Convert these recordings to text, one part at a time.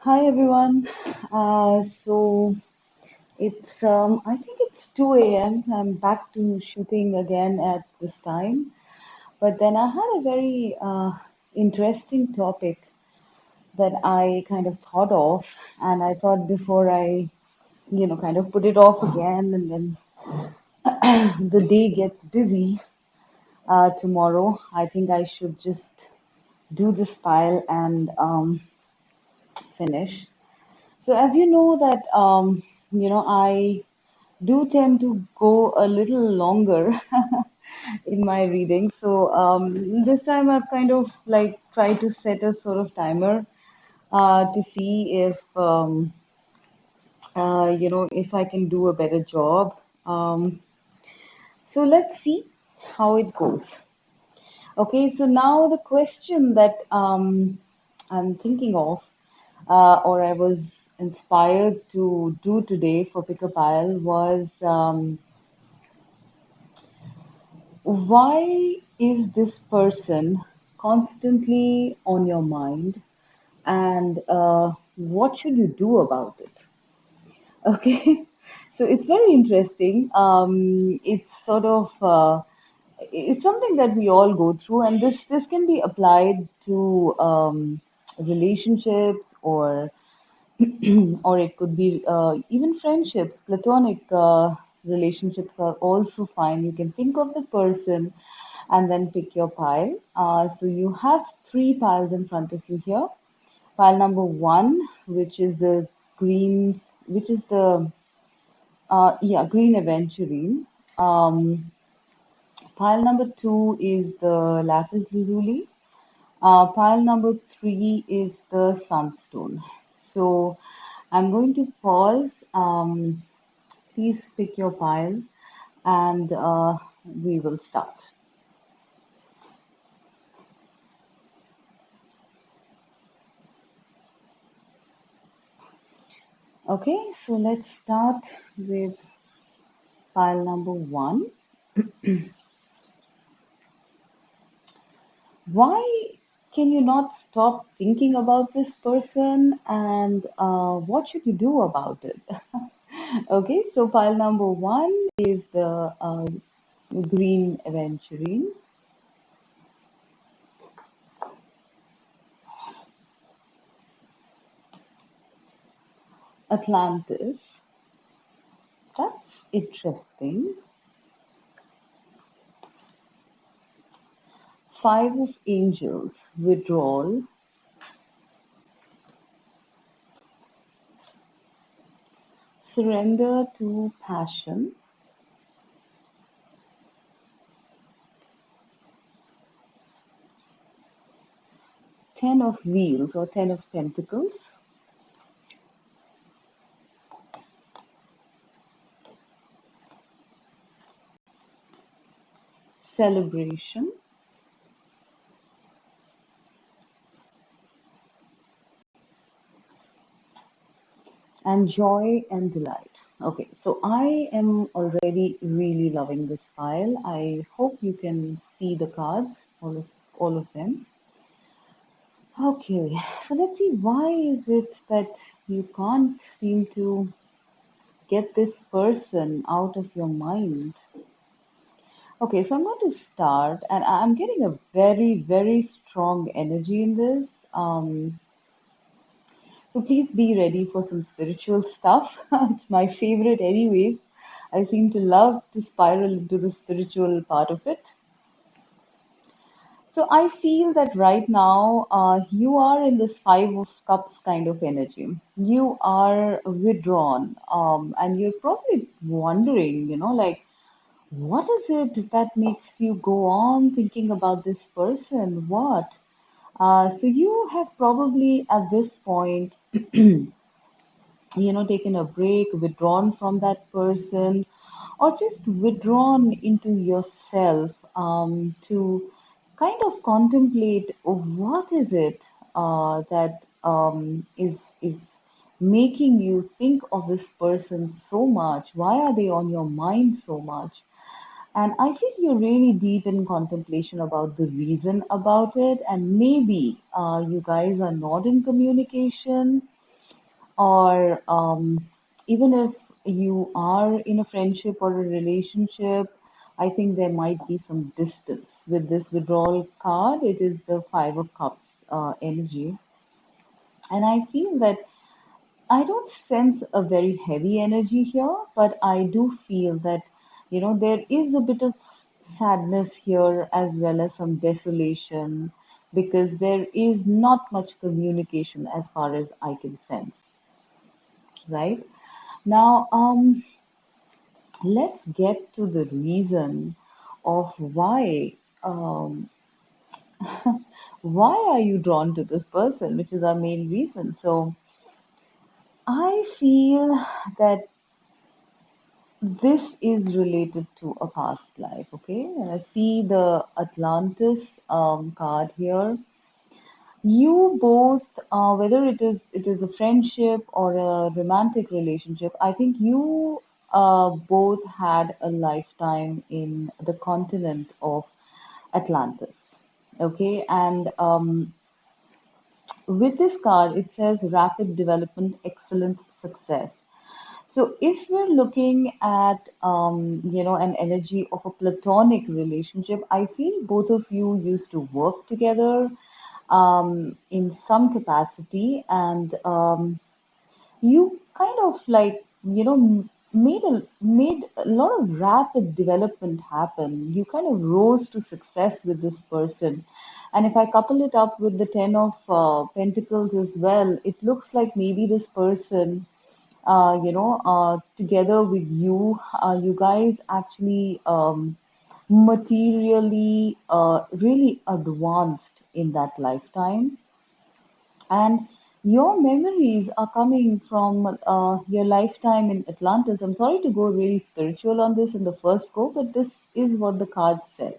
Hi everyone. So it's I think it's 2 a.m. So I'm back to shooting again at this time. But then I had a very interesting topic that I kind of thought of, and I thought before I kind of put it off again, and then the day gets busy tomorrow. I think I should just do this pile and finish. So as you know that I do tend to go a little longer in my reading. So this time I've kind of like tried to set a sort of timer to see if I can do a better job. So let's see how it goes. Okay, so now the question that I'm thinking of, or I was inspired to do today for Pick a Pile was why is this person constantly on your mind and what should you do about it? Okay, so it's very interesting. It's sort of it's something that we all go through, and this can be applied to relationships or or it could be even friendships. Platonic relationships are also fine. You can think of the person and then pick your pile. So you have three piles in front of you here. Pile number one, which is the green, which is the green aventurine. Um, Pile number two is the Lapiz lazuli. Pile number three is the Sunstone. So I'm going to pause. Please pick your pile and we will start. Okay, so let's start with pile number one. Why can you not stop thinking about this person and what should you do about it? Okay, so pile number one is the green aventurine, Atlantis. That's interesting. Five of Angels, withdrawal, surrender to passion, Ten of Wheels or Ten of Pentacles, celebration, and joy and delight. Okay, so I am already really loving this file. I hope you can see the cards, all of them. Okay, so let's see why is it that you can't seem to get this person out of your mind? Okay, so I'm going to start, and I'm getting a very, very strong energy in this. So please be ready for some spiritual stuff. It's my favorite, anyways. I seem to love to spiral into the spiritual part of it. So I feel that right now you are in this Five of Cups kind of energy. You are withdrawn, and you're probably wondering, like, what is it that makes you go on thinking about this person? What? So you have probably at this point taken a break, withdrawn from that person, or just withdrawn into yourself to kind of contemplate what is it that is making you think of this person so much? Why are they on your mind so much? And I feel you're really deep in contemplation about the reason about it, and maybe you guys are not in communication, or even if you are in a friendship or a relationship, I think there might be some distance with this withdrawal card. It is the Five of Cups energy, and I feel that I don't sense a very heavy energy here, but I do feel that, there is a bit of sadness here as well as some desolation because there is not much communication as far as I can sense, right? Now, let's get to the reason of um, why are you drawn to this person, which is our main reason. So I feel that this is related to a past life, okay? And I see the Atlantis card here. You both, whether it is a friendship or a romantic relationship, I think you both had a lifetime in the continent of Atlantis, okay? And with this card, it says rapid development, excellent success. So if we're looking at an energy of a platonic relationship, I feel both of you used to work together in some capacity, and you kind of like made a lot of rapid development happen. You kind of rose to success with this person, and if I couple it up with the Ten of Pentacles as well, it looks like maybe this person together with you, you guys actually materially really advanced in that lifetime. And your memories are coming from your lifetime in Atlantis. I'm sorry to go really spiritual on this in the first go, but this is what the card says,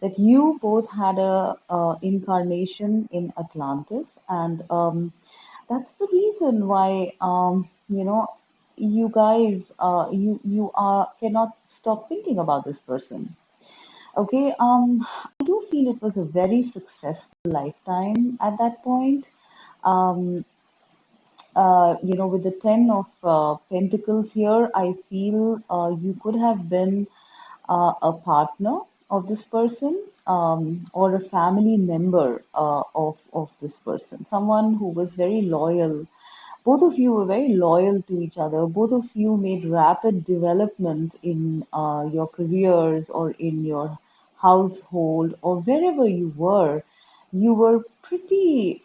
that you both had a incarnation in Atlantis, and that's the reason why you guys you are cannot stop thinking about this person. Okay, I do feel it was a very successful lifetime at that point. Um, with the Ten of Pentacles here, I feel you could have been a partner of this person, or a family member of this person, someone who was very loyal. Both of you were very loyal to each other. Both of you made rapid development in your careers or in your household or wherever you were. You were pretty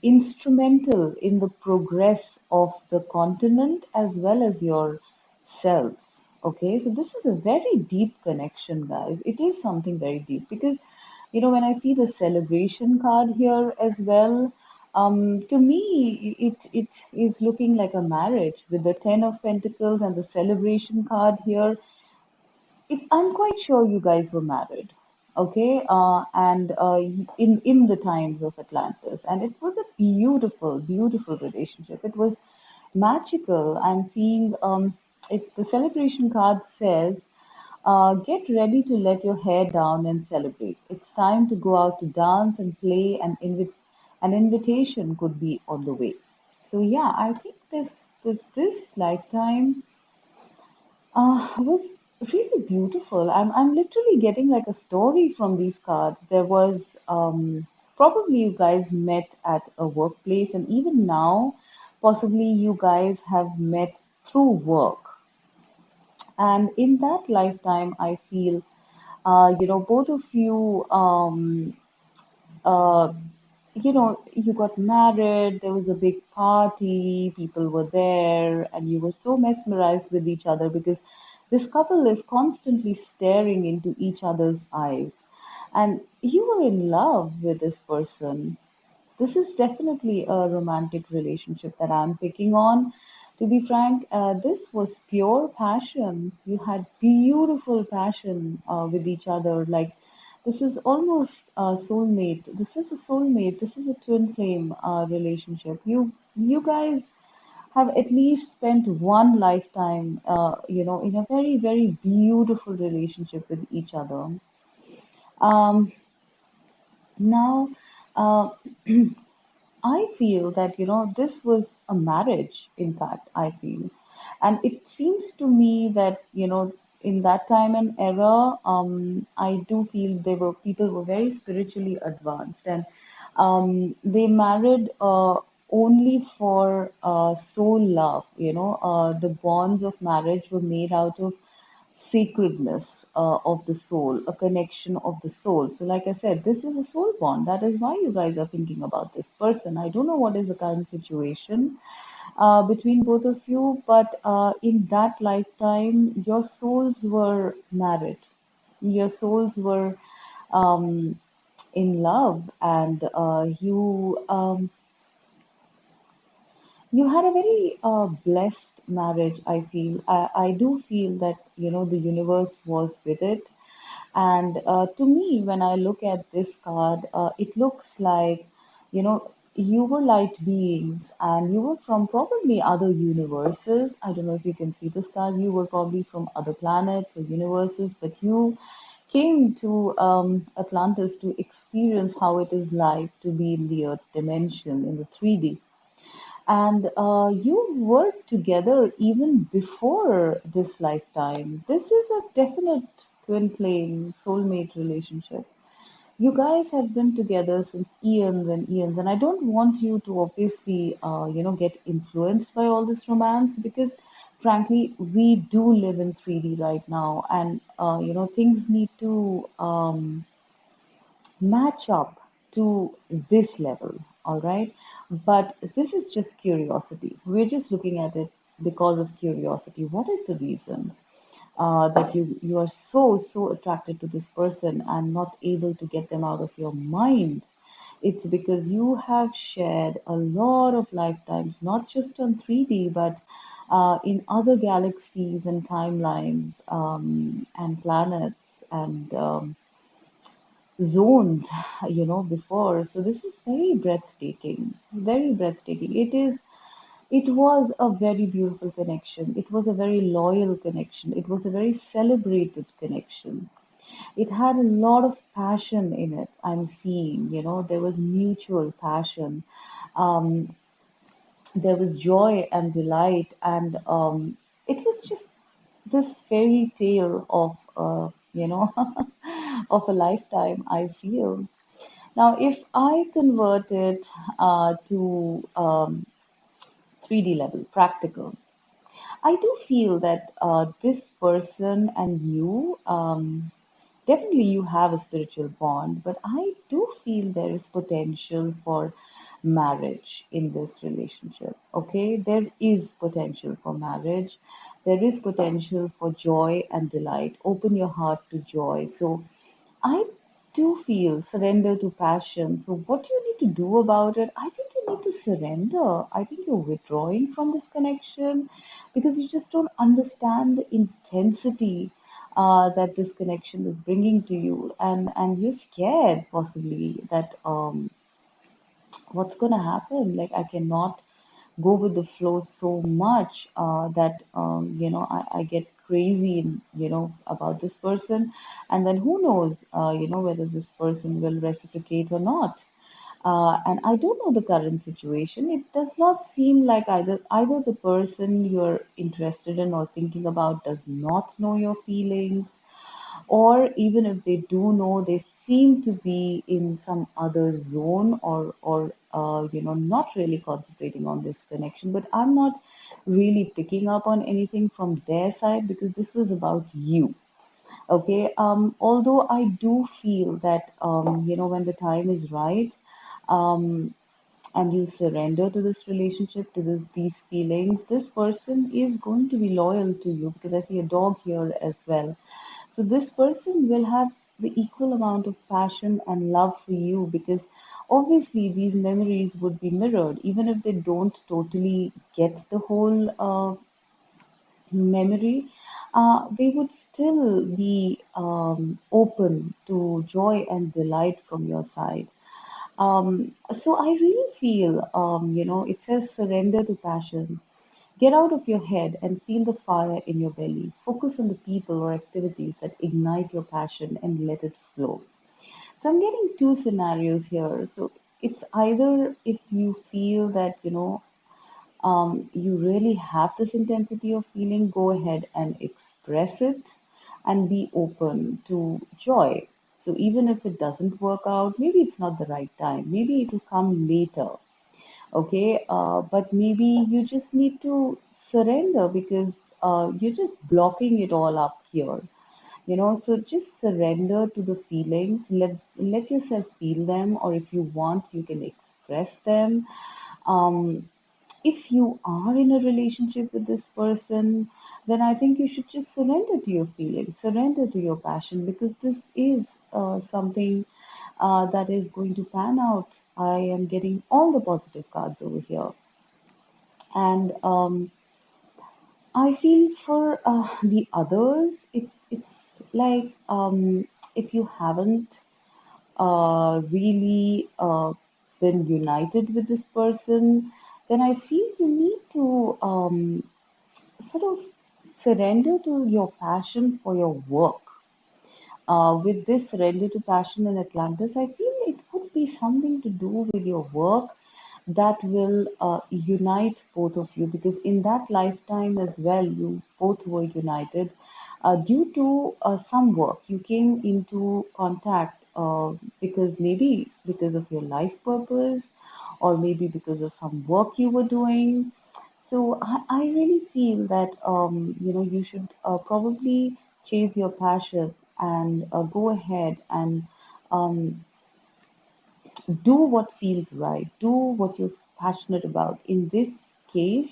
instrumental in the progress of the continent as well as yourselves. Okay, so this is a very deep connection, guys. It is something very deep because, when I see the celebration card here as well, to me, it is looking like a marriage with the Ten of Pentacles and the celebration card here. I'm quite sure you guys were married, okay? And in the times of Atlantis, and it was a beautiful, beautiful relationship. It was magical. I'm seeing if the celebration card says, "Get ready to let your hair down and celebrate. It's time to go out to dance and play, and an invitation could be on the way." So yeah, I think this lifetime was really beautiful. I'm literally getting like a story from these cards. There was probably you guys met at a workplace, and even now, possibly you guys have met through work. And in that lifetime, I feel, both of you uh, you got married, there was a big party, people were there, and you were so mesmerized with each other because this couple is constantly staring into each other's eyes. And you were in love with this person. This is definitely a romantic relationship that I'm picking on. To be frank, this was pure passion. You had beautiful passion with each other. Like, this is almost a soulmate. This is a soulmate. This is a twin flame relationship. You guys have at least spent one lifetime, in a very, very beautiful relationship with each other. Um, now, uh, I feel that, this was a marriage, in fact, I feel. And it seems to me that, in that time and era, I do feel people were very spiritually advanced, and they married only for soul love, the bonds of marriage were made out of sacredness of the soul, a connection of the soul. So, like I said, this is a soul bond. That is why you guys are thinking about this person. I don't know what is the current situation between both of you, but in that lifetime, your souls were married. Your souls were in love, and you had a very blessed marriage, I feel. I do feel that, the universe was with it. And to me, when I look at this card, it looks like, you were light beings and you were from probably other universes. I don't know if you can see this card. You were probably from other planets or universes, but you came to Atlantis to experience how it is like to be in the Earth dimension, in the 3D. And you worked together even before this lifetime. This is a definite twin flame soulmate relationship. You guys have been together since eons and eons, and I don't want you to obviously, get influenced by all this romance because, frankly, we do live in 3D right now, and things need to match up to this level, all right? But this is just curiosity. We're just looking at it because of curiosity. What is the reason that you are so attracted to this person and not able to get them out of your mind? It's because you have shared a lot of lifetimes, not just on 3D, but in other galaxies and timelines and planets and zones, before. So this is very breathtaking, very breathtaking. It was a very beautiful connection. It was a very loyal connection. It was a very celebrated connection. It had a lot of passion in it. I'm seeing, there was mutual passion. Um, there was joy and delight, and it was just this fairy tale of, of a lifetime, I feel. Now, if I convert it to 3D level, practical, I do feel that this person and you, definitely you have a spiritual bond, but I do feel there is potential for marriage in this relationship. Okay, there is potential for marriage. There is potential for joy and delight. Open your heart to joy. So I do feel surrender to passion. So, what do you need to do about it? I think you need to surrender. I think you're withdrawing from this connection because you just don't understand the intensity that this connection is bringing to you, and you're scared possibly that what's going to happen. Like, I cannot go with the flow so much that I get crazy about this person, and then who knows whether this person will reciprocate or not. And I don't know the current situation. It does not seem like either the person you're interested in or thinking about does not know your feelings, or even if they do know, they seem to be in some other zone, or not really concentrating on this connection. But I'm not really picking up on anything from their side because this was about you. Okay. Although I do feel that when the time is right, um, and you surrender to this relationship, to these feelings, this person is going to be loyal to you, because I see a dog here as well. So this person will have the equal amount of passion and love for you, because obviously these memories would be mirrored, even if they don't totally get the whole memory. They would still be open to joy and delight from your side. So I really feel, it says surrender to passion. Get out of your head and feel the fire in your belly. Focus on the people or activities that ignite your passion and let it flow. So I'm getting two scenarios here. So it's either if you feel that, you really have this intensity of feeling, go ahead and express it and be open to joy. So even if it doesn't work out, maybe it's not the right time, maybe it will come later. Okay, but maybe you just need to surrender because you're just blocking it all up here. So just surrender to the feelings, let yourself feel them, or if you want, you can express them. um, if you are in a relationship with this person, then I think you should just surrender to your feelings, surrender to your passion, because this is something that is going to pan out. I am getting all the positive cards over here. And I feel for the others, it's like, if you haven't really been united with this person, then I feel you need to sort of surrender to your passion for your work. With this surrender to passion in Atlantis, I feel it would be something to do with your work that will unite both of you, because in that lifetime as well, you both were united due to some work. You came into contact because maybe because of your life purpose, or maybe because of some work you were doing. So I really feel that you should probably chase your passion and go ahead and um, do what feels right, do what you're passionate about. In this case,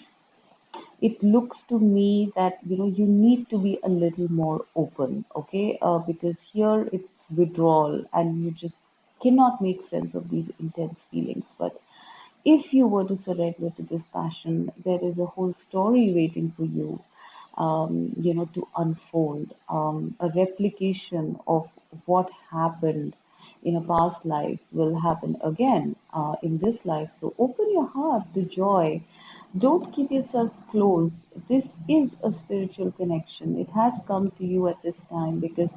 it looks to me that you need to be a little more open, okay? Because here it's withdrawal, and you just cannot make sense of these intense feelings. But if you were to surrender to this passion, there is a whole story waiting for you, to unfold, a replication of what happened in a past life will happen again in this life. So open your heart to joy. Don't keep yourself closed. This is a spiritual connection. It has come to you at this time because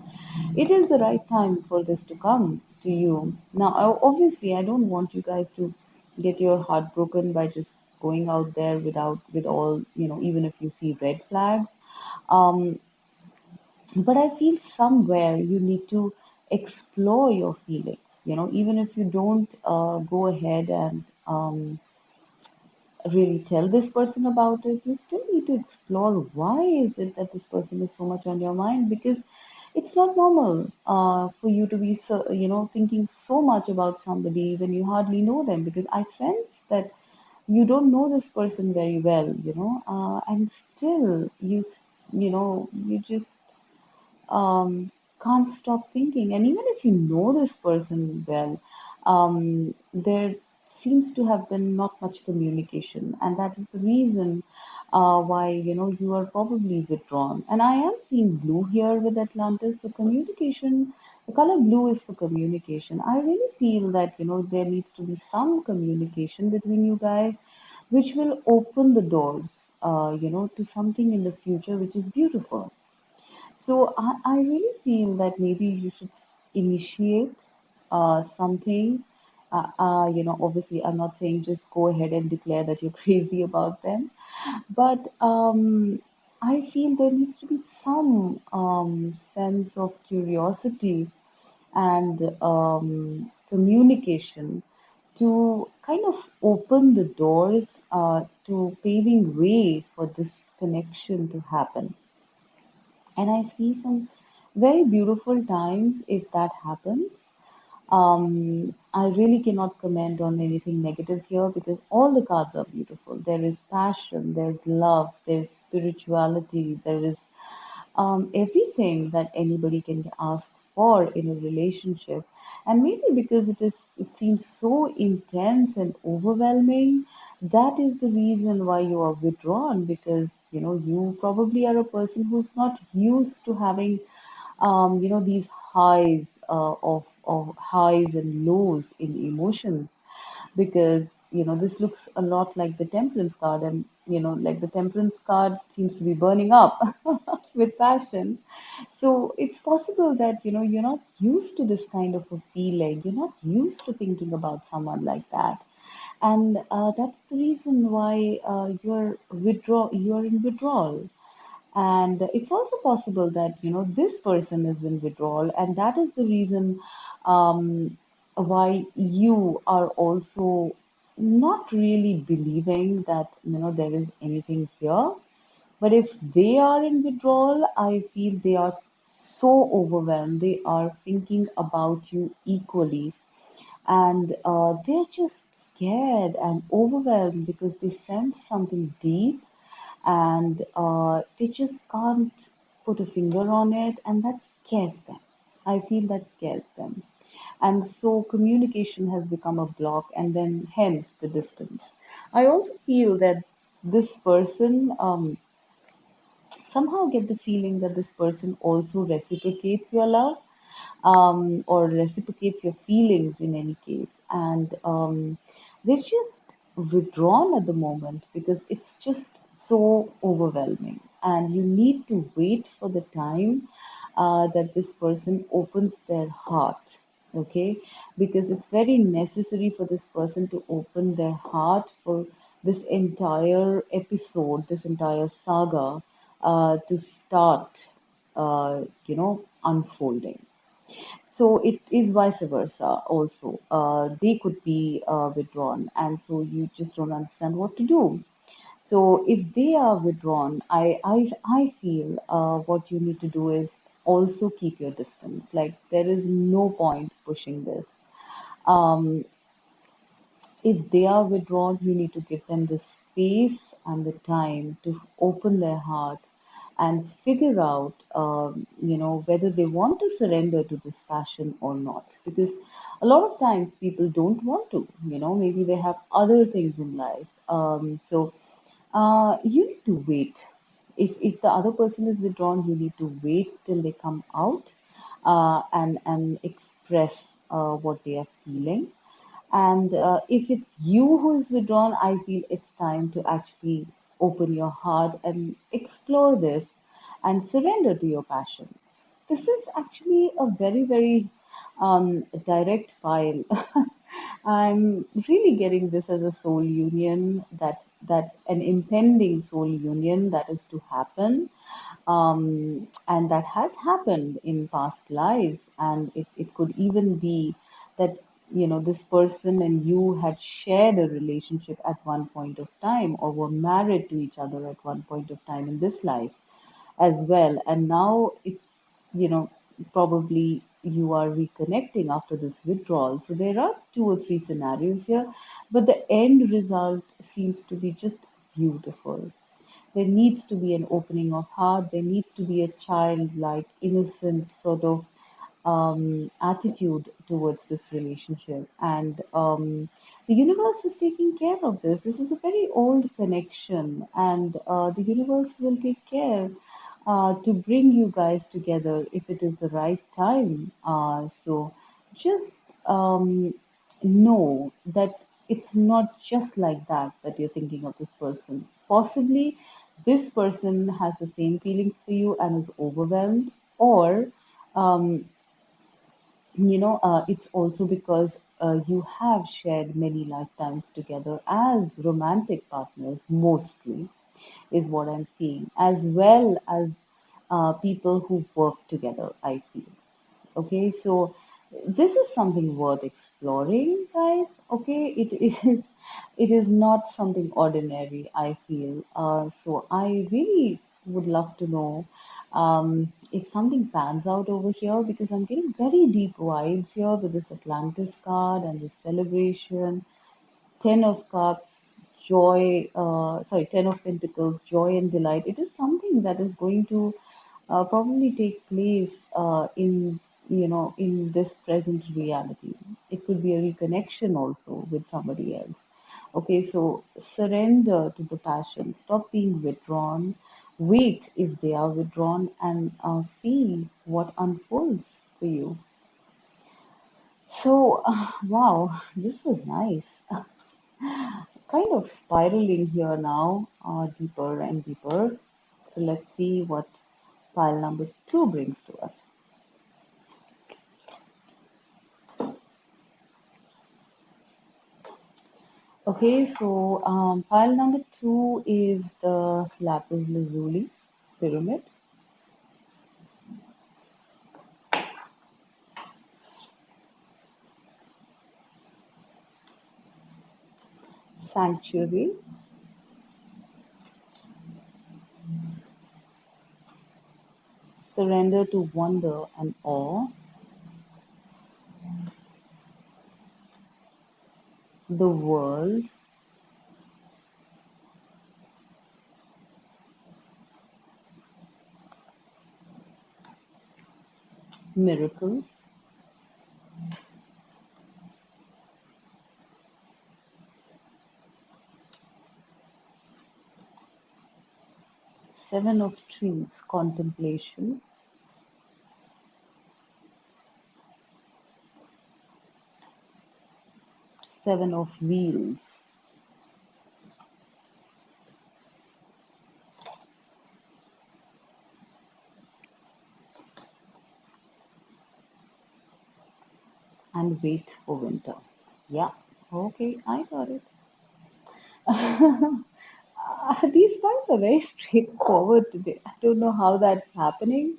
it is the right time for this to come to you. Now, obviously, I don't want you guys to get your heart broken by just going out there with all, even if you see red flags. Um, but I feel somewhere you need to explore your feelings. Even if you don't go ahead and really tell this person about it, you still need to explore why is it that this person is so much on your mind, because it's not normal for you to be so, thinking so much about somebody when you hardly know them, because I sense that you don't know this person very well, and still you just can't stop thinking. And even if you know this person well, there seems to have been not much communication, and that is the reason why you are probably withdrawn. And I am seeing blue here with Atlantis, so communication. The color blue is for communication. I really feel that there needs to be some communication between you guys, which will open the doors, to something in the future, which is beautiful. So I really feel that maybe you should initiate something. Obviously, I'm not saying just go ahead and declare that you're crazy about them, but I feel there needs to be some sense of curiosity and communication to kind of open the doors to paving way for this connection to happen. And I see some very beautiful times if that happens. I really cannot comment on anything negative here because all the cards are beautiful. There is passion, there's love, there's spirituality, there is everything that anybody can ask for in a relationship. And maybe because it seems so intense and overwhelming, that is the reason why you are withdrawn, because you probably are a person who's not used to having these highs of highs and lows in emotions, because this looks a lot like the temperance card, and like the temperance card seems to be burning up with passion. So it's possible that, you're not used to this kind of a feeling. You're not used to thinking about someone like that. And that's the reason why you're in withdrawal. And it's also possible that, this person is in withdrawal, and that is the reason why you are also not really believing that, there is anything here. But if they are in withdrawal, I feel they are so overwhelmed. They are thinking about you equally, and they're just scared and overwhelmed because they sense something deep, and they just can't put a finger on it, and that scares them. I feel that scares them. And so communication has become a block, and then hence the distance. I also feel that this person, somehow get the feeling that this person also reciprocates your love, or reciprocates your feelings in any case. And they're just withdrawn at the moment because it's just so overwhelming. And you need to wait for the time that this person opens their heart. Okay, because it's very necessary for this person to open their heart for this entire episode, this entire saga, to start, unfolding. So it is vice versa also. They could be withdrawn, and so you just don't understand what to do. So if they are withdrawn, I feel what you need to do is also keep your distance. Like there is no point pushing this. Um, if they are withdrawn, you need to give them the space and the time to open their heart and figure out, whether they want to surrender to this passion or not. Because a lot of times people don't want to, maybe they have other things in life. So you need to wait. If the other person is withdrawn, you need to wait till they come out, and express what they are feeling. And if it's you who is withdrawn, I feel it's time to actually open your heart and explore this and surrender to your passions. This is actually a very, very direct file. I'm really getting this as a soul union, that an impending soul union that is to happen, and that has happened in past lives. And it could even be that, this person and you had shared a relationship at one point of time, or were married to each other at one point of time in this life as well. And now it's, you know, probably you are reconnecting after this withdrawal. So there are two or three scenarios here, but the end result seems to be just beautiful. There needs to be an opening of heart. There needs to be a childlike, innocent sort of attitude towards this relationship. And the universe is taking care of this. This is a very old connection, and the universe will take care to bring you guys together if it is the right time. So just know that it's not just like that you're thinking of this person. Possibly this person has the same feelings for you and is overwhelmed, or um, it's also because you have shared many lifetimes together as romantic partners, mostly, is what I'm seeing, as well as people who work together, I feel. Okay, so this is something worth exploring, guys. Okay, it is not something ordinary, I feel. So I really would love to know if something pans out over here, because I'm getting very deep vibes here with this Atlantis card and this celebration. Ten of Cups, joy, Ten of Pentacles, joy and delight. It is something that is going to probably take place in this present reality. It could be a reconnection also with somebody else. Okay, so surrender to the passion. Stop being withdrawn. Wait if they are withdrawn, and see what unfolds for you. So, wow, this was nice. Kind of spiraling here now, deeper and deeper. So let's see what pile number two brings to us. Okay, so pile number two is the Lapis Lazuli pyramid. Sanctuary, surrender to wonder and awe, the world, miracles, seven of trees, contemplation, seven of wheels, and wait for winter. Yeah, okay, I got it. These times are very straightforward today. I don't know how that's happening.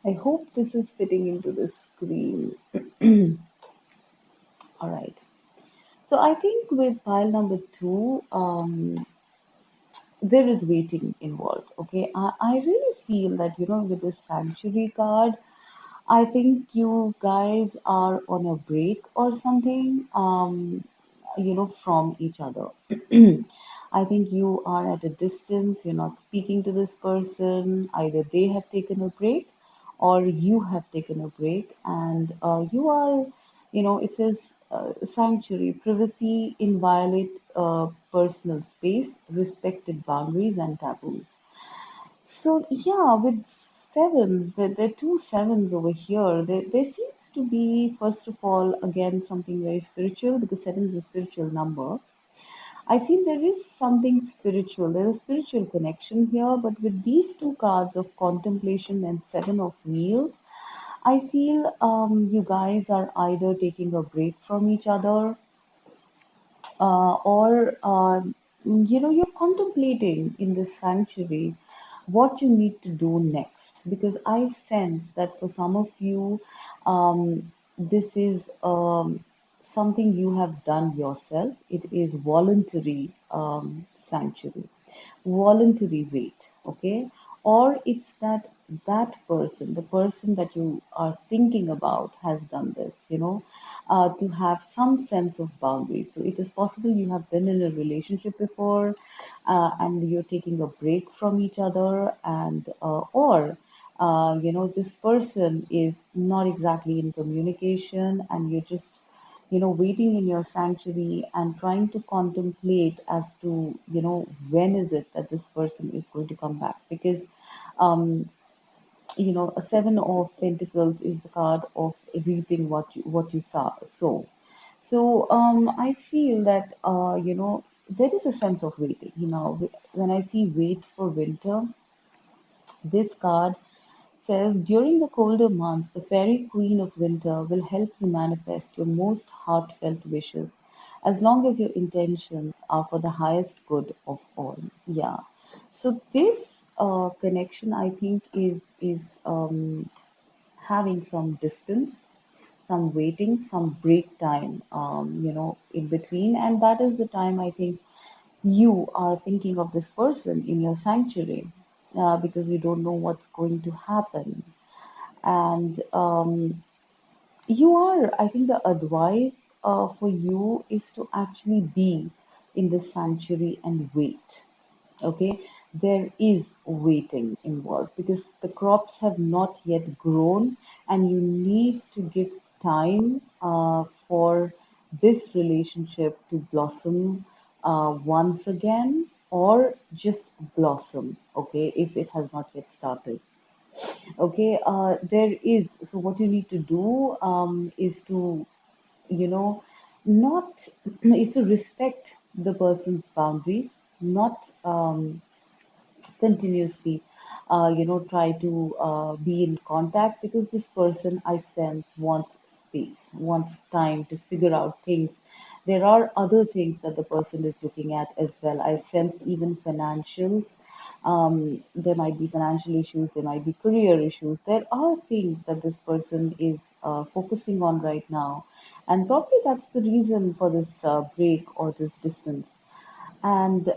I hope this is fitting into the screen. All right. So I think with pile number two, there is waiting involved. Okay. I really feel that, with this sanctuary card, I think you guys are on a break or something, from each other. I think you are at a distance, you're not speaking to this person. Either they have taken a break or you have taken a break, and you are, it says sanctuary, privacy, inviolate personal space, respected boundaries and taboos. So yeah, with sevens, there are two sevens over here. There seems to be, first of all, again something very spiritual because seven is a spiritual number. I feel there is something spiritual. There is a spiritual connection here, but with these two cards of contemplation and seven of wheels, I feel you guys are either taking a break from each other or you're contemplating in this sanctuary what you need to do next, because I sense that for some of you, this is something you have done yourself. It is voluntary sanctuary, voluntary wait. Okay, or it's that person, the person that you are thinking about, has done this, to have some sense of boundaries. So it is possible you have been in a relationship before, and you're taking a break from each other, and or this person is not exactly in communication, and you're just waiting in your sanctuary and trying to contemplate as to, when is it that this person is going to come back. Because, um, a seven of pentacles is the card of reaping what you sow. So, I feel that, there is a sense of waiting. When I see wait for winter, this card says during the colder months, the fairy queen of winter will help you manifest your most heartfelt wishes as long as your intentions are for the highest good of all. Yeah. So this connection, I think, is having some distance, some waiting, some break time, in between. And that is the time I think you are thinking of this person in your sanctuary, because you don't know what's going to happen. And I think the advice for you is to actually be in the sanctuary and wait. Okay, there is waiting involved because the crops have not yet grown, and you need to give time for this relationship to blossom once again, or just blossom, okay, if it has not yet started. Okay, so what you need to do is to, you know, not, is to respect the person's boundaries, not continuously, try to be in contact, because this person I sense wants space, wants time to figure out things. There are other things that the person is looking at as well. I sense even financials. There might be financial issues, there might be career issues. There are things that this person is focusing on right now. And probably that's the reason for this break or this distance. And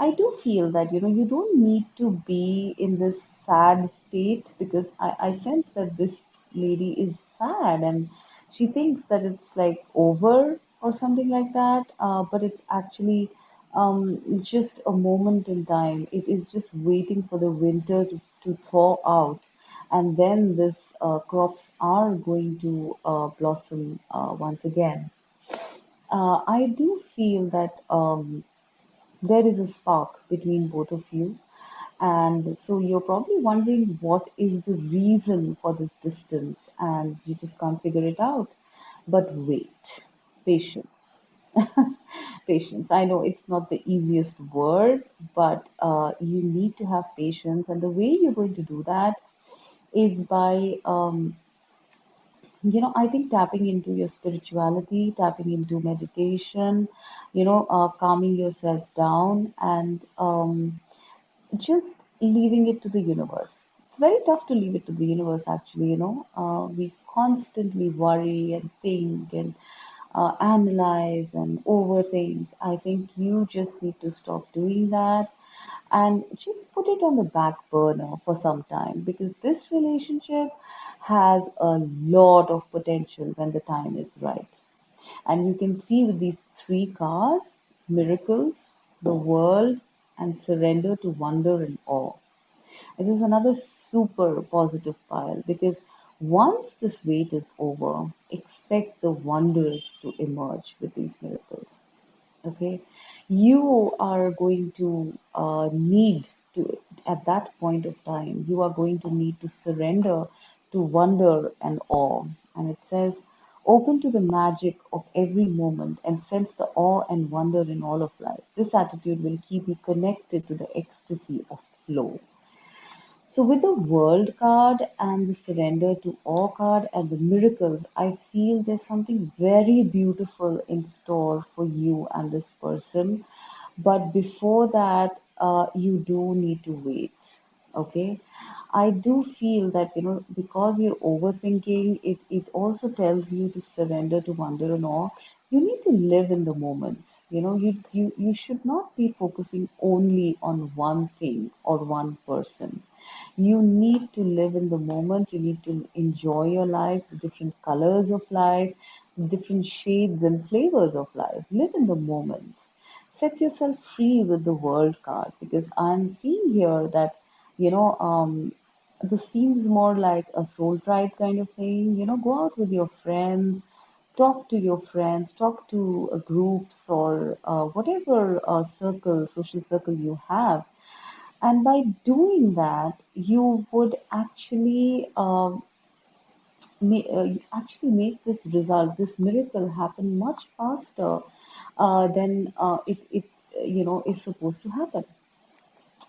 I do feel that, you don't need to be in this sad state, because I sense that this lady is sad and she thinks that it's like over or something like that. But it's actually just a moment in time. It is just waiting for the winter to thaw out. And then this crops are going to blossom once again. I do feel that there is a spark between both of you. And so you're probably wondering what is the reason for this distance, and you just can't figure it out. But wait, patience. Patience. I know it's not the easiest word, but you need to have patience. And the way you're going to do that is by I think tapping into your spirituality, tapping into meditation, calming yourself down, and just leaving it to the universe. It's very tough to leave it to the universe, actually. We constantly worry and think and analyze and overthink. I think you just need to stop doing that and just put it on the back burner for some time, because this relationship has a lot of potential when the time is right. And you can see with these three cards: miracles, the world, and surrender to wonder and awe. It is another super positive pile, because once this wait is over, expect the wonders to emerge with these miracles. Okay, you are going to need to, at that point of time, you are going to need to surrender to wonder and awe. And it says, open to the magic of every moment and sense the awe and wonder in all of life. This attitude will keep you connected to the ecstasy of flow. So, with the world card and the surrender to awe card and the miracles, I feel there's something very beautiful in store for you and this person. But before that, you do need to wait. Okay. I do feel that, because you're overthinking, it also tells you to surrender to wonder and awe. You need to live in the moment. You should not be focusing only on one thing or one person. You need to live in the moment. You need to enjoy your life, the different colors of life, the different shades and flavors of life. Live in the moment. Set yourself free with the world card, because I'm seeing here that, you know, this seems more like a soul tribe kind of thing. Go out with your friends, talk to your friends, talk to groups or whatever social circle you have, and by doing that, you would actually make this result, this miracle happen much faster than it is supposed to happen.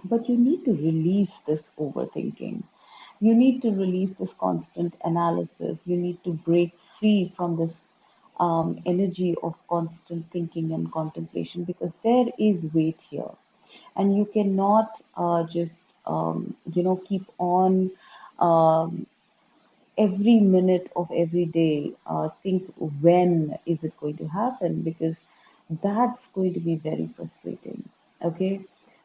But you need to release this overthinking. You need to release this constant analysis. You need to break free from this energy of constant thinking and contemplation, because there is weight here. And you cannot just, keep on um, every minute of every day think when is it going to happen, because that's going to be very frustrating. Okay,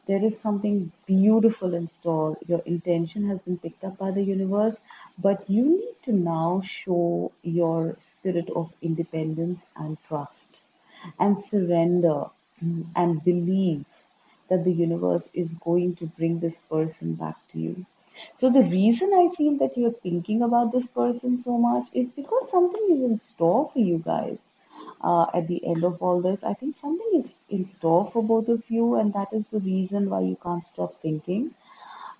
there is something beautiful in store. Your intention has been picked up by the universe, but you need to now show your spirit of independence and trust and surrender, and believe that the universe is going to bring this person back to you. So the reason I feel that you're thinking about this person so much is because something is in store for you guys. At the end of all this, I think something is in store for both of you, and that is the reason why you can't stop thinking.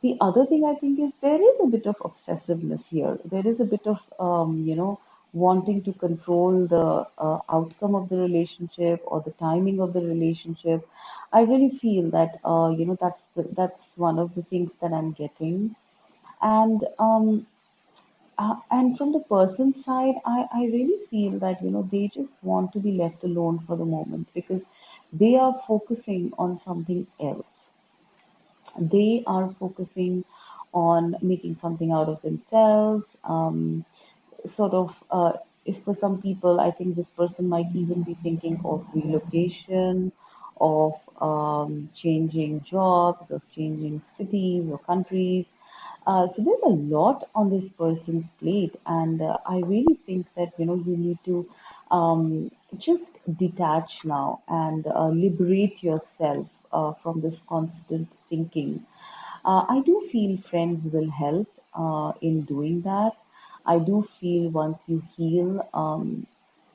The other thing I think is there is a bit of obsessiveness here. There is a bit of, wanting to control the outcome of the relationship or the timing of the relationship. I really feel that that's one of the things that I'm getting. And from the person's side, I really feel that, they just want to be left alone for the moment because they are focusing on something else. They are focusing on making something out of themselves. Sort of, if for some people, I think this person might even be thinking of relocation, of changing jobs, of changing cities or countries. So there's a lot on this person's plate, and I really think that you need to just detach now and liberate yourself from this constant thinking. I do feel friends will help in doing that. I do feel once you heal,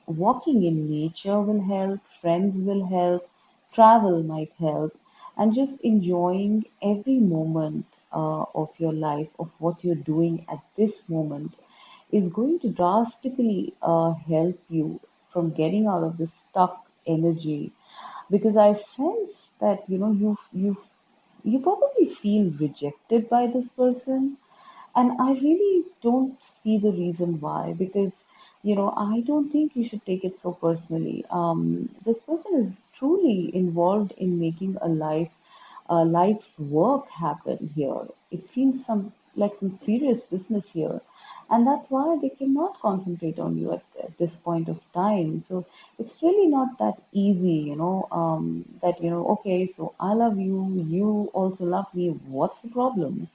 walking in nature will help, friends will help, travel might help, and just enjoying every moment of your life, of what you're doing at this moment, is going to drastically help you from getting out of this stuck energy. Because I sense that you probably feel rejected by this person, and I really don't see the reason why, because, I don't think you should take it so personally. This person is truly involved in making life's work happen here. It seems some serious business here, and that's why they cannot concentrate on you at this point of time. So it's really not that easy, that okay, so I love you, you also love me. What's the problem?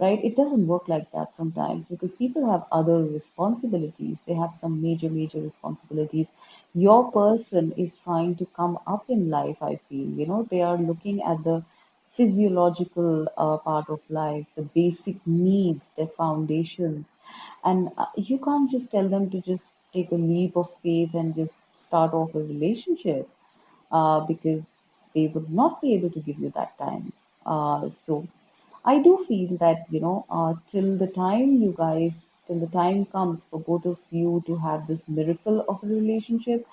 Right? It doesn't work like that sometimes because people have other responsibilities. They have some major responsibilities. Your person is trying to come up in life, I feel. They are looking at the physiological part of life, the basic needs, their foundations. And you can't just tell them to just take a leap of faith and just start off a relationship because they would not be able to give you that time. So I do feel that, till the time comes for both of you to have this miracle of a relationship,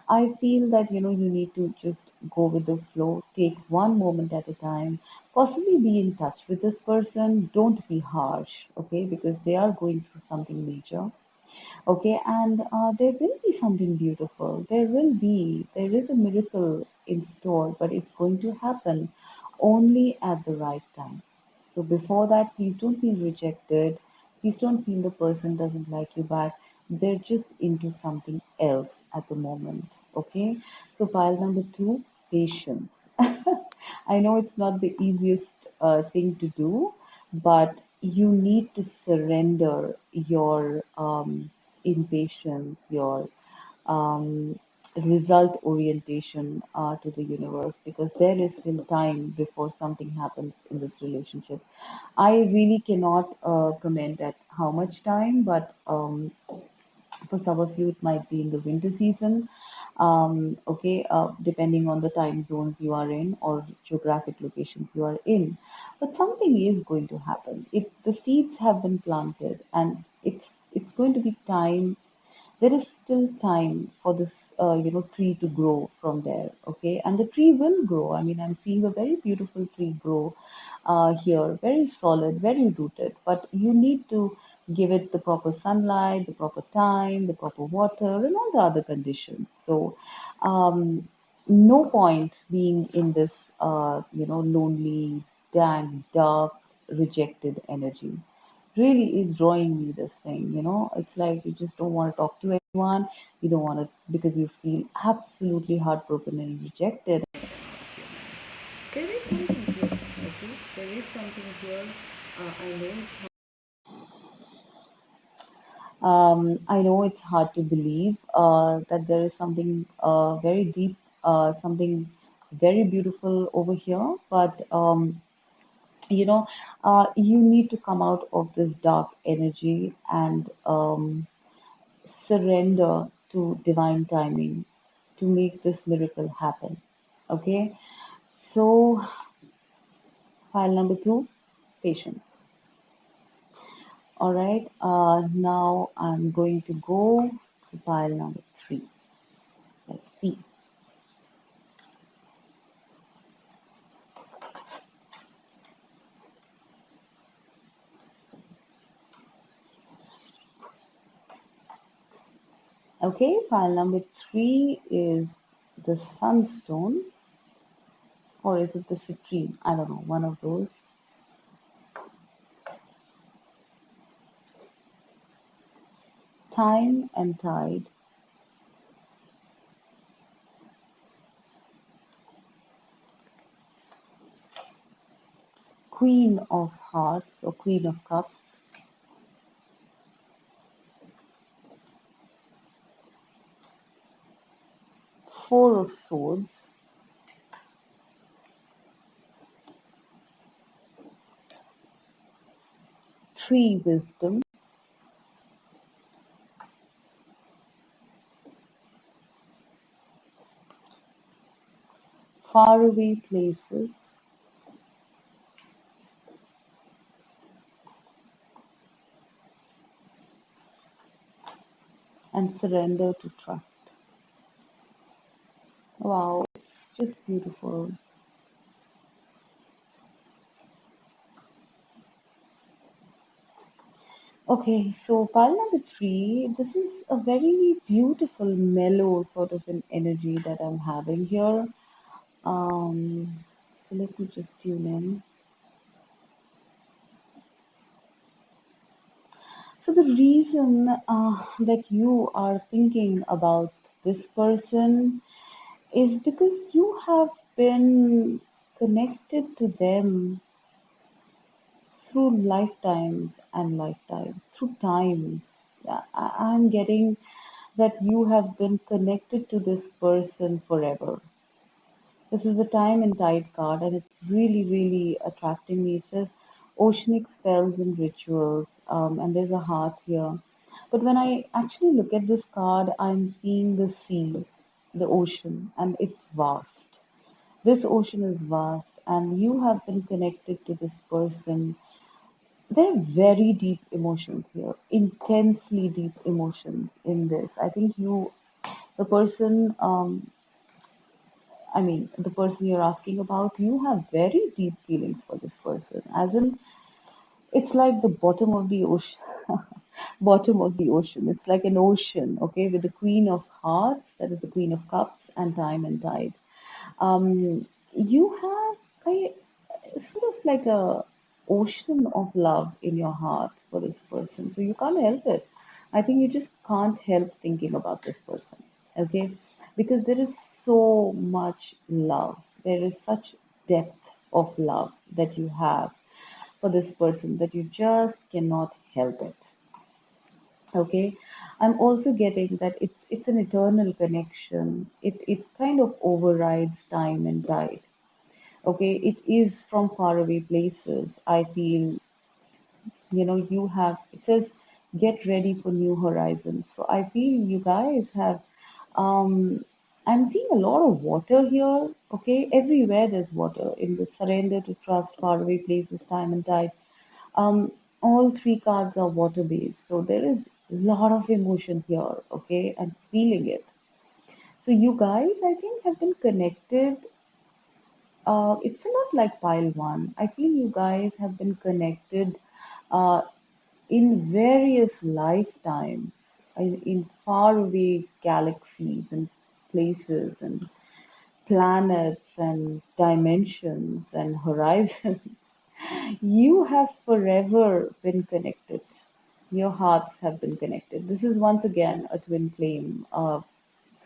I feel that, you need to just go with the flow, take one moment at a time, possibly be in touch with this person. Don't be harsh, okay, because they are going through something major. Okay, and there will be something beautiful. There is a miracle in store, but it's going to happen only at the right time. So before that, please don't feel rejected. Please don't feel the person doesn't like you back. They're just into something else at the moment. Okay, so pile number two, patience. I know it's not the easiest thing to do, but you need to surrender your impatience, your um, result orientation to the universe, because there is still time before something happens in this relationship. I really cannot comment at how much time, but for some of you, it might be in the winter season. Okay, depending on the time zones you are in or geographic locations you are in. But something is going to happen. The seeds have been planted, and it's going to be time. There is still time for this tree to grow from there. Okay, and the tree will grow. I mean, I'm seeing a very beautiful tree grow here, very solid, very rooted, but you need to give it the proper sunlight, the proper time, the proper water, and all the other conditions. So no point being in this lonely, dank, dark, rejected energy. Really is drawing me this thing. It's like you just don't want to talk to anyone. You don't want to, because you feel absolutely heartbroken and rejected. There is something here, okay? There is something here. I know it's I know it's hard to believe that there is something very deep, something very beautiful over here, but you know, you need to come out of this dark energy and surrender to divine timing to make this miracle happen. Okay, so file number two, patience. All right, now I'm going to go. to pile number three. Let's see. Okay, pile number three is the Sunstone, or is it the Citrine? I don't know, one of those. Time and Tide, Queen of Hearts or Queen of Cups, Four of Swords, Three Wisdom, Faraway Places, and Surrender to Trust. Wow, it's just beautiful. Okay, so pile number three, this is a very beautiful, mellow sort of an energy that I'm having here. Um, so let me just tune in. So the reason that you are thinking about this person is because you have been connected to them through lifetimes and lifetimes, through times. Yeah, I'm getting that you have been connected to this person forever. This is the time and tide card, and it's really, really attracting me. It says oceanic spells and rituals, and there's a heart here. But when I actually look at this card, I'm seeing the sea, the ocean, and it's vast. This ocean is vast, and you have been connected to this person. There are very deep emotions here, intensely deep emotions in this. I think the person, the person you're asking about, you have very deep feelings for this person. As in, it's like the bottom of the ocean. Bottom of the ocean. It's like an ocean, okay, with the Queen of Hearts, that is the Queen of Cups, and Time and Tide. You have sort of like a ocean of love in your heart for this person. So you can't help it. I think you just can't help thinking about this person. Okay? Because there is so much love. There is such depth of love that you have for this person that you just cannot help it. Okay, I'm also getting that it's an eternal connection. It kind of overrides time and tide. Okay, it is from faraway places. I feel, you have, it says get ready for new horizons. So I feel you guys have, um I'm seeing a lot of water here. Okay, everywhere there's water in the surrender to trust, faraway places, time and tide. um, all three cards are water based, so there is a lot of emotion here, okay, and feeling it. So you guys, I think, have been connected. It's not like pile one. I feel you guys have been connected uh, in various lifetimes, in faraway galaxies and places and planets and dimensions and horizons. You have forever been connected. Your hearts have been connected. This is once again a twin flame,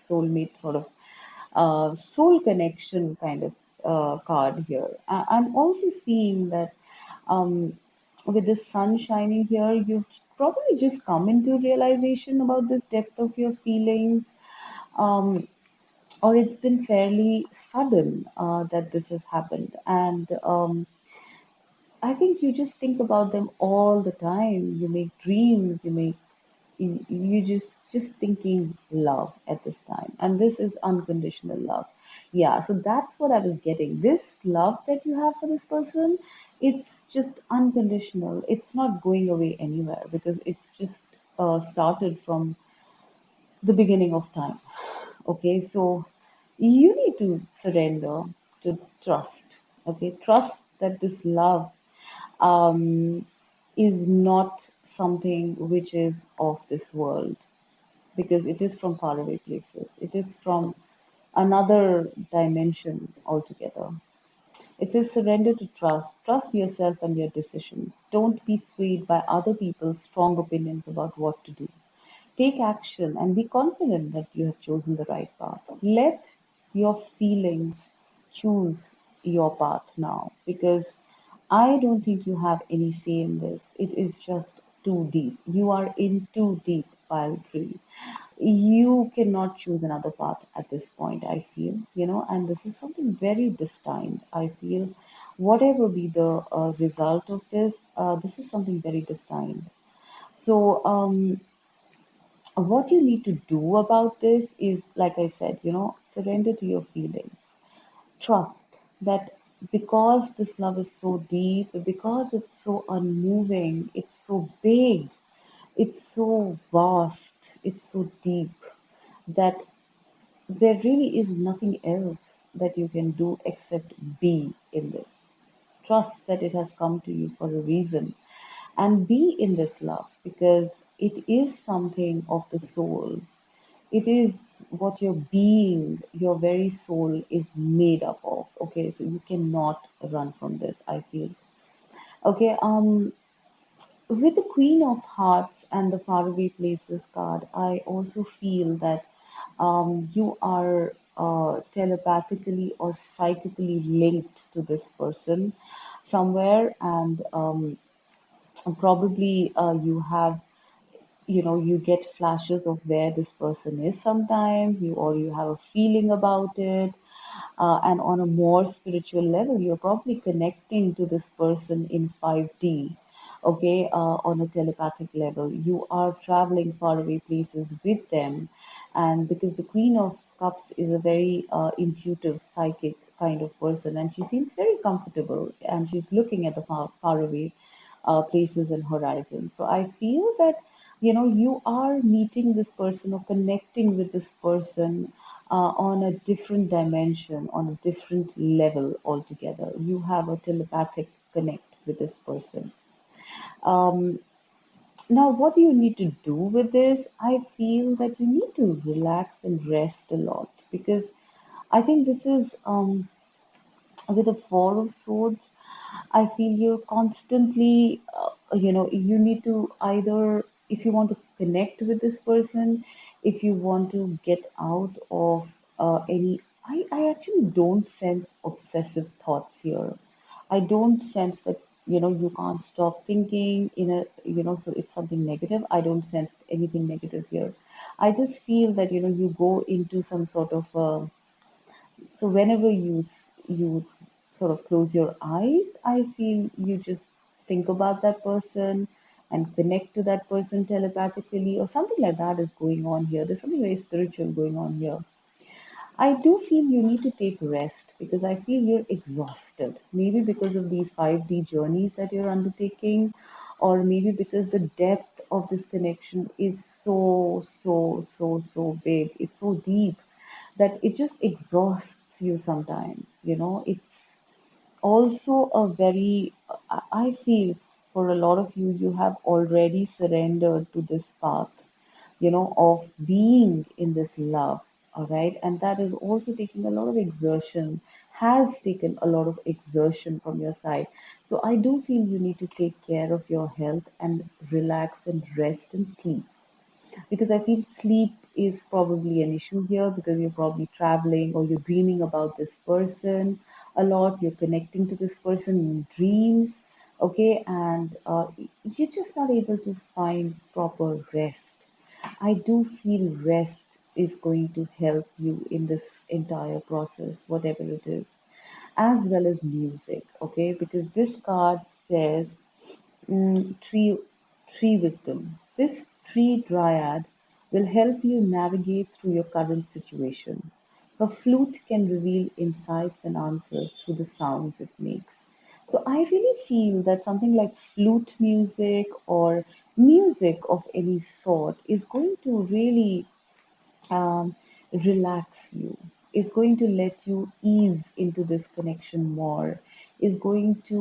soulmate sort of soul connection kind of card here. I'm also seeing that um, with the sun shining here, you've probably just come into realization about this depth of your feelings. Um, or it's been fairly sudden that this has happened. And I think you just think about them all the time. You make dreams, you just thinking love at this time. And this is unconditional love. Yeah, so that's what I was getting. This love that you have for this person, it's just unconditional. It's not going away anywhere because it's just started from the beginning of time. Okay, so you need to surrender to trust. Okay, trust that this love um, is not something which is of this world, because it is from faraway places. It is from another dimension altogether. It says surrender to trust. Trust yourself and your decisions. Don't be swayed by other people's strong opinions about what to do. Take action and be confident that you have chosen the right path. Let your feelings choose your path now, because I don't think you have any say in this. It is just too deep. You are in too deep pile three. You cannot choose another path at this point, I feel, and this is something very destined. I feel whatever be the result of this, this is something very destined. So, what you need to do about this is, like I said, surrender to your feelings. Trust that because this love is so deep, because it's so unmoving, it's so big, it's so vast, it's so deep, that there really is nothing else that you can do except be in this. Trust that it has come to you for a reason, and be in this love, because it is something of the soul. It is what your being, your very soul is made up of. Okay, so you cannot run from this, I feel. Okay, with the Queen of Hearts and the Faraway Places card, I also feel that you are telepathically or psychically linked to this person somewhere, and probably you get flashes of where this person is sometimes, you have a feeling about it, and on a more spiritual level, you're probably connecting to this person in 5D. Okay, on a telepathic level, you are traveling faraway places with them, and because the Queen of Cups is a very intuitive, psychic kind of person, and she seems very comfortable, and she's looking at the faraway places and horizons. So I feel that you are meeting this person or connecting with this person on a different dimension, on a different level altogether. You have a telepathic connect with this person. Um, Now, what do you need to do with this? I feel that you need to relax and rest a lot, because I think this is with the Four of Swords. I feel you're constantly, you need to either, if you want to connect with this person, if you want to get out of I actually don't sense obsessive thoughts here. I don't sense that, you can't stop thinking so it's something negative. I don't sense anything negative here. I just feel that, you go into some sort of, so whenever you sort of close your eyes, I feel you just think about that person and connect to that person telepathically, or something like that is going on here. There's something very spiritual going on here. I do feel you need to take rest, because I feel you're exhausted. Maybe because of these 5D journeys that you're undertaking, or maybe because the depth of this connection is so, so, so, so big. It's so deep that it just exhausts you sometimes. It's also a very, I feel for a lot of you, you have already surrendered to this path, of being in this love, all right? And that is also taking a lot of exertion, has taken a lot of exertion from your side. So I do feel you need to take care of your health and relax and rest and sleep, because I feel sleep is probably an issue here, because you're probably traveling or you're dreaming about this person a lot. You're connecting to this person in dreams, okay, and you're just not able to find proper rest. I do feel rest is going to help you in this entire process, whatever it is, as well as music, okay, because this card says tree wisdom. This tree dryad will help you navigate through your current situation. A flute can reveal insights and answers through the sounds it makes. So I really feel that something like flute music or music of any sort is going to really um, relax you, is going to let you ease into this connection more, is going to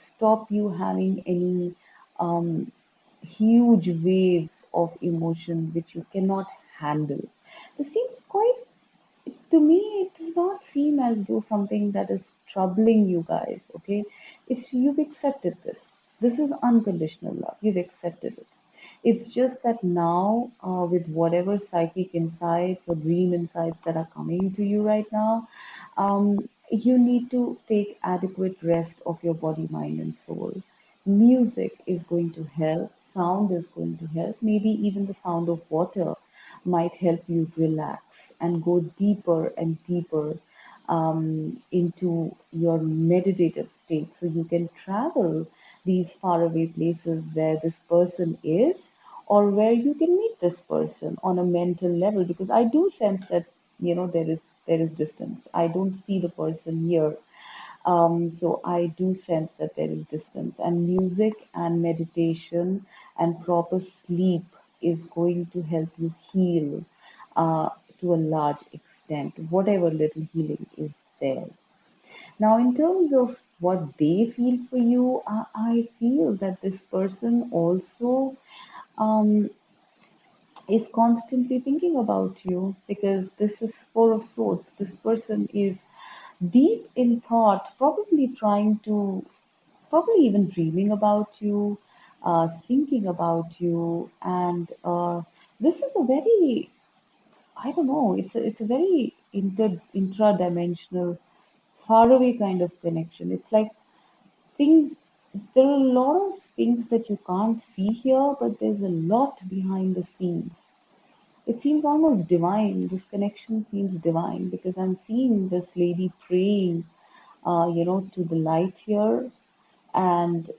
stop you having any um, huge waves of emotion which you cannot handle. This seems quite, to me, it does not seem as though something that is troubling you guys, okay? It's you've accepted this. This is unconditional love. You've accepted it. It's just that now, with whatever psychic insights or dream insights that are coming to you right now, you need to take adequate rest of your body, mind, and soul. Music is going to help, sound is going to help, maybe even the sound of water might help you relax and go deeper and deeper into your meditative state so you can travel these faraway places where this person is or where you can meet this person on a mental level, because I do sense that there is distance. I don't see the person here, so I do sense that there is distance, and music and meditation and proper sleep is going to help you heal uh, to a large extent, whatever little healing is there. Now, in terms of what they feel for you, I feel that this person also um, is constantly thinking about you, because this is Four of Swords. This person is deep in thought, probably trying to, probably even dreaming about you, thinking about you, and this is a very, I don't know, it's a very intra-dimensional, faraway kind of connection. It's like things, there are a lot of things that you can't see here, but there's a lot behind the scenes. It seems almost divine. This connection seems divine because I'm seeing this lady praying, to the light here, and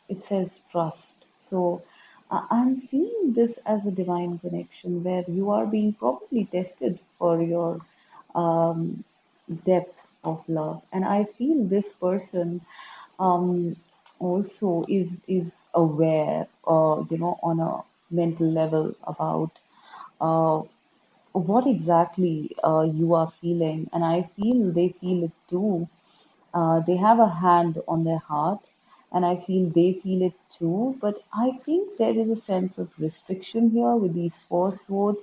it says trust. So I'm seeing this as a divine connection where you are being probably tested for your um, depth of love, and I feel this person um, also is aware, on a mental level about uh, what exactly you are feeling, and I feel they feel it too. They have a hand on their heart, and I feel they feel it too. But I think there is a sense of restriction here with these four swords.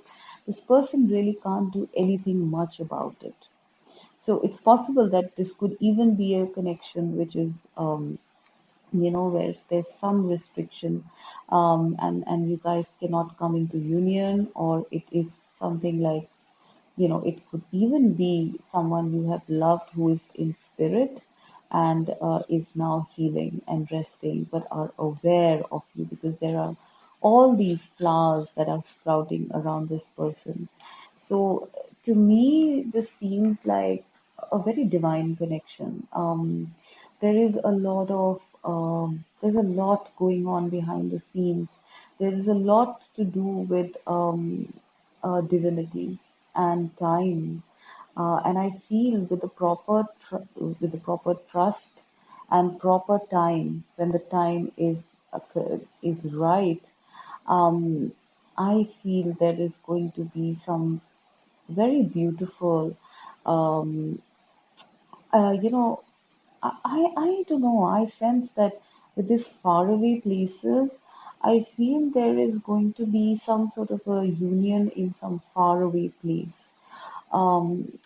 This person really can't do anything much about it. So it's possible that this could even be a connection which is, where there's some restriction, and you guys cannot come into union, or it is something like, it could even be someone you have loved who is in spirit and is now healing and resting, but are aware of you because there are all these flowers that are sprouting around this person. So to me, this seems like a very divine connection. There is a lot of there's a lot going on behind the scenes. There is a lot to do with divinity and time. And I feel with with the proper trust and proper time, when the time is right, um, I feel there is going to be some very beautiful, um, you know, I don't know. I sense that with these faraway places, I feel there is going to be some sort of a union in some faraway place,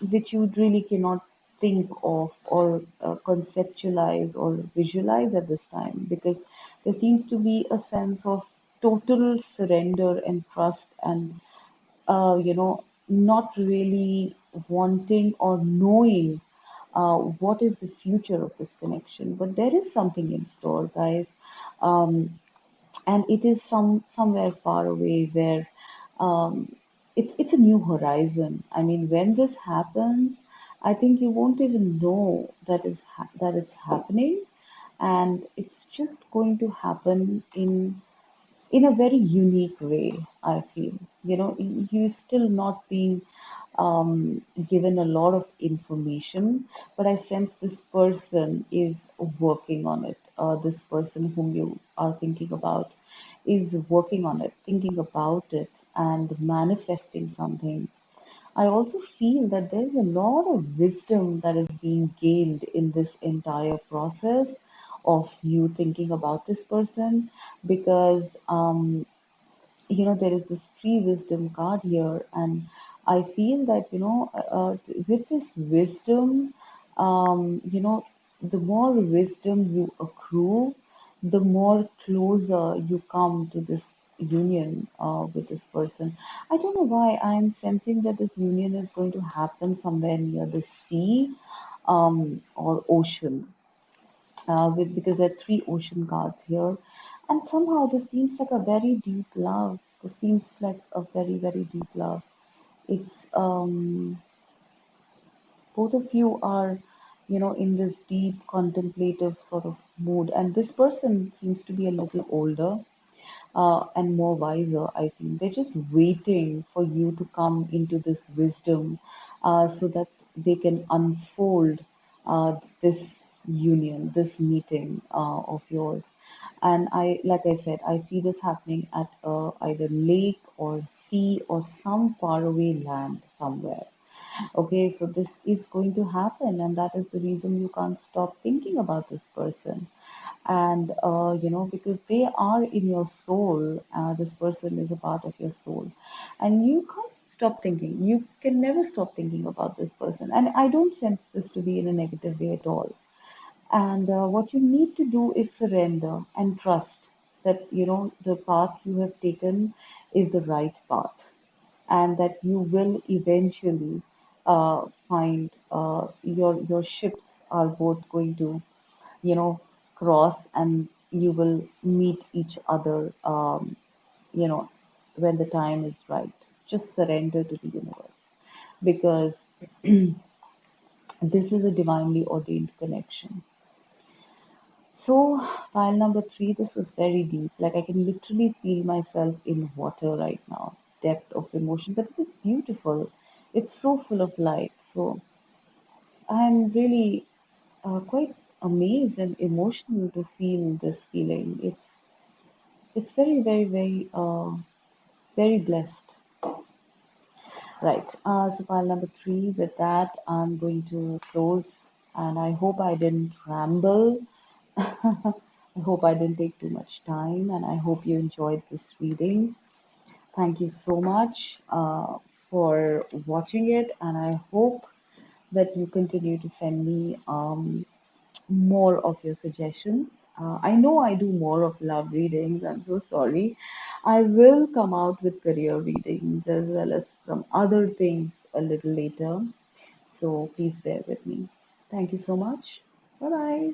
which you really cannot think of or conceptualize or visualize at this time, because there seems to be a sense of total surrender and trust and not really wanting or knowing what is the future of this connection. But there is something in store, guys. And it is somewhere far away where it's a new horizon. I mean, when this happens, I think you won't even know that it's happening, and it's just going to happen in a very unique way, I feel. You still not being given a lot of information, but I sense this person is working on it. This person whom you are thinking about is working on it, thinking about it, and manifesting something. I also feel that there's a lot of wisdom that is being gained in this entire process of you thinking about this person because there is this free wisdom card here, and I feel that with this wisdom, the more wisdom you accrue, the more closer you come to this union with this person. I don't know why I'm sensing that this union is going to happen somewhere near the sea or ocean because there are three ocean cards here. And somehow this seems like a very deep love. This seems like a very, very deep love. It's both of you are, in this deep contemplative sort of mood. And this person seems to be a little older and more wiser, I think. They're just waiting for you to come into this wisdom so that they can unfold this union, this meeting of yours. And like I said, I see this happening at either lake or sea or some faraway land somewhere. Okay, so this is going to happen, and that is the reason you can't stop thinking about this person. And because they are in your soul, this person is a part of your soul, and you can't stop thinking. You can never stop thinking about this person. And I don't sense this to be in a negative way at all. And what you need to do is surrender and trust that the path you have taken is the right path, and that you will eventually find your ships are both going to cross, and you will meet each other you know when the time is right. Just surrender to the universe, because this is a divinely ordained connection. So, pile number three, this was very deep. Like, I can literally feel myself in water right now. Depth of emotion, but it is beautiful. It's so full of light. So, I'm really quite amazed and emotional to feel this feeling. It's very, very, very, very blessed. Right. So, pile number three. With that, I'm going to close, and I hope I didn't ramble. I hope I didn't take too much time, and I hope you enjoyed this reading. Thank you so much for watching it, and I hope that you continue to send me more of your suggestions. I know I do more of love readings. I'm so sorry. I will come out with career readings as well as some other things a little later. So please bear with me. Thank you so much. Bye bye.